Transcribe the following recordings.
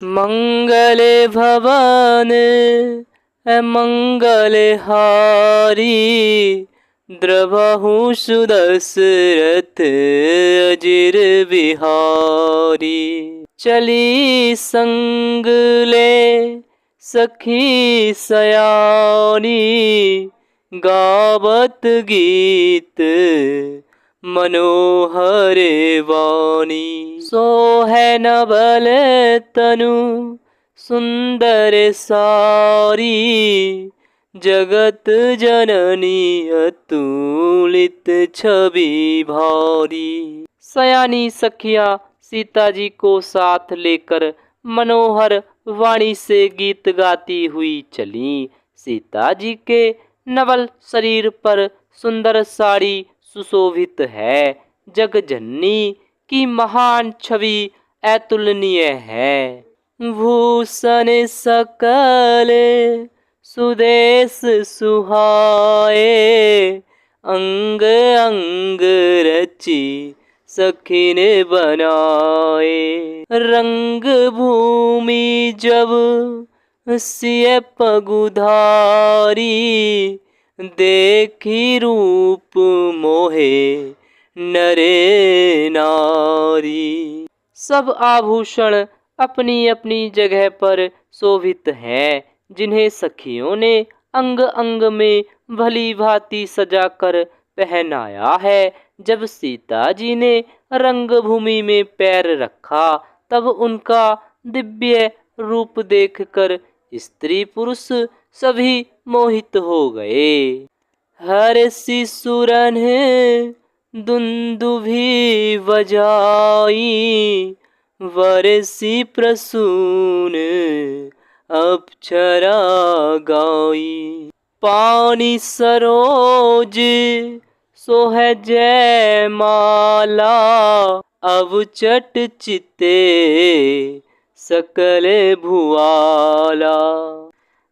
मंगले भवाने मंगले हारी, द्रवहु सुदशरथ अजिर बिहारी। चली संग ले सखी सयानी, गावत गीत मनोहर वाणी। सोहै नबल तनु सुंदर सारी, जगत जननी अतुलित छवि भारी। सयानी सखिया सीता जी को साथ लेकर मनोहर वाणी से गीत गाती हुई चली। सीता जी के नवल शरीर पर सुंदर साड़ी सुशोभित है। जगजननी की महान छवि अतुलनीय है। भूषण सकल सुदेश सुहाए, अंग अंग रची सखिन बनाए। रंग भूमि जब सिय पगुधारी, देखी रूप मोहे नरे नारी। सब आभूषण अपनी अपनी जगह पर शोभित हैं, जिन्हें सखियों ने अंग अंग में भली भांति सजाकर पहनाया है। जब सीता जी ने रंगभूमि में पैर रखा, तब उनका दिव्य रूप देखकर स्त्री पुरुष सभी मोहित हो गए। हर्षि सुरन दुंदुभि बजाई, वर्षि प्रसून अप्सरा गाई। पानी सरोज सोहै जयमाला, अवचट चिते सकल भुआला।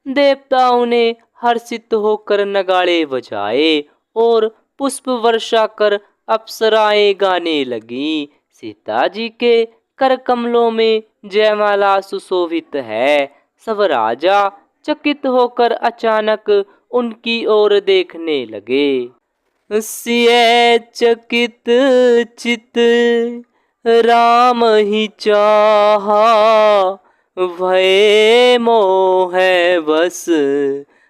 देवताओं ने हर्षित होकर नगाड़े बजाए और पुष्प वर्षा कर अप्सराएं गाने लगी। सीता जी के कर कमलों में जयमाला सुशोभित है। सब राजा चकित होकर अचानक उनकी ओर देखने लगे। सिय चकित चित राम ही चाहा, भये मोह बस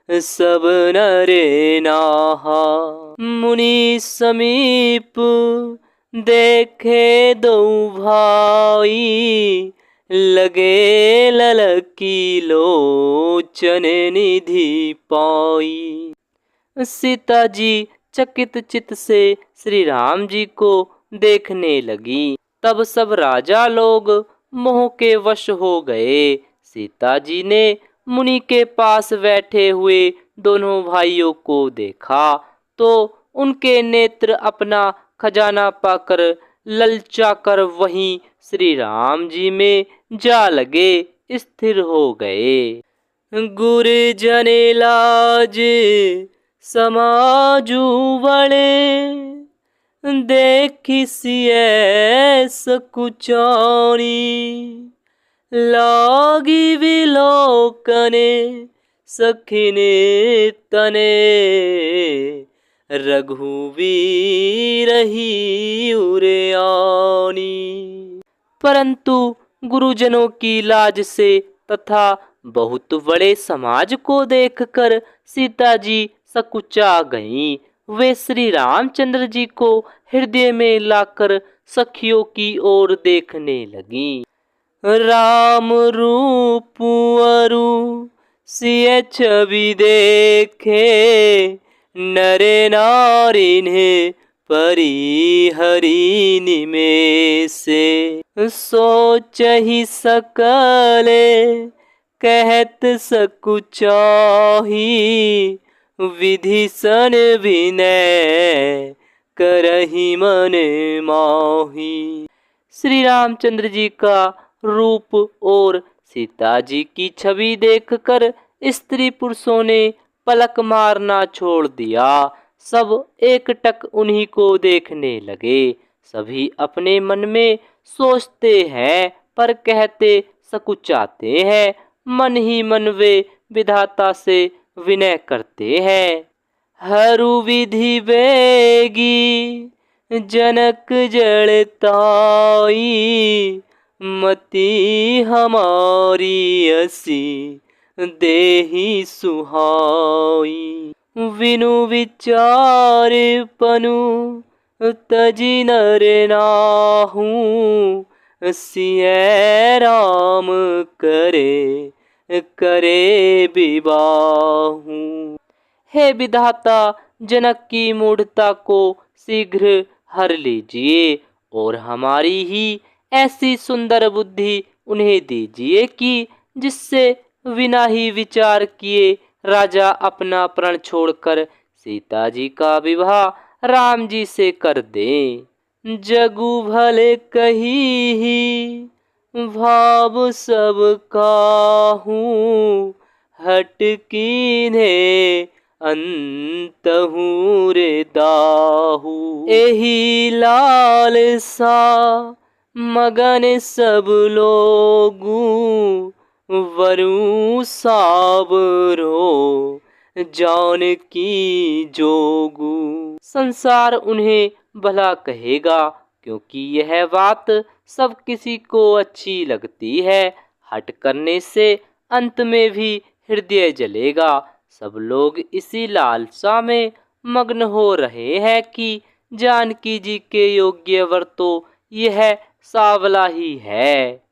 सब नरे नाहा। मुनि समीप देखे दो भाई, लगे ललकी लोचन निधि पाई। सीता जी चकित चित से श्री राम जी को देखने लगी। तब सब राजा लोग मोह के वश हो गए। सीता जी ने मुनि के पास बैठे हुए दोनों भाइयों को देखा तो उनके नेत्र अपना खजाना पाकर ललचाकर वहीं श्री राम जी में जा लगे, स्थिर हो गए। गुर जने लाज समाजू बड़े, देखी सिय सकुचानी। लागी विलोकने सखिने तने, रघुवीर ही उरयानी। परंतु गुरुजनों की लाज से तथा बहुत बड़े समाज को देखकर सीता जी सकुचा गईं। वे श्री रामचंद्र जी को हृदय में लाकर सखियों की ओर देखने लगीं। राम रूप अरु सिय छवि देखे, नरे नारी ने परी हरि निमेषे। सोचहि सकले कहत सकुचाही, विधिसन विनय करहि मन माही। श्री रामचंद्र जी का रूप और सीता जी की छवि देखकर स्त्री पुरुषों ने पलक मारना छोड़ दिया। सब एकटक उन्हीं को देखने लगे। सभी अपने मन में सोचते हैं पर कहते सकुचाते हैं। मन ही मन वे विधाता से विनय करते हैं। हरु विधि वेगी जनक जड़ताई, मति हमारी असी देहि सुहाई। विनु विचार पनु तजी नर नाहू, सिय राम करे करे विबाहू। हे विधाता, जनक की मूढ़ता को शीघ्र हर लीजिए और हमारी ही ऐसी सुंदर बुद्धि उन्हें दीजिए कि जिससे बिना ही विचार किए राजा अपना प्रण छोड़कर सीता जी का विवाह राम जी से कर दे। जगु भले कही ही भाव सब काहू, हट कीन्हे अंतहू रे दाहू। एही लाल सा मगन सब लोगू, वरु साबरो जानकी जोगू। संसार उन्हें भला कहेगा, क्योंकि यह बात सब किसी को अच्छी लगती है। हट करने से अंत में भी हृदय जलेगा। सब लोग इसी लालसा में मग्न हो रहे हैं कि जानकी जी के योग्य वर तो यह सांवला ही है।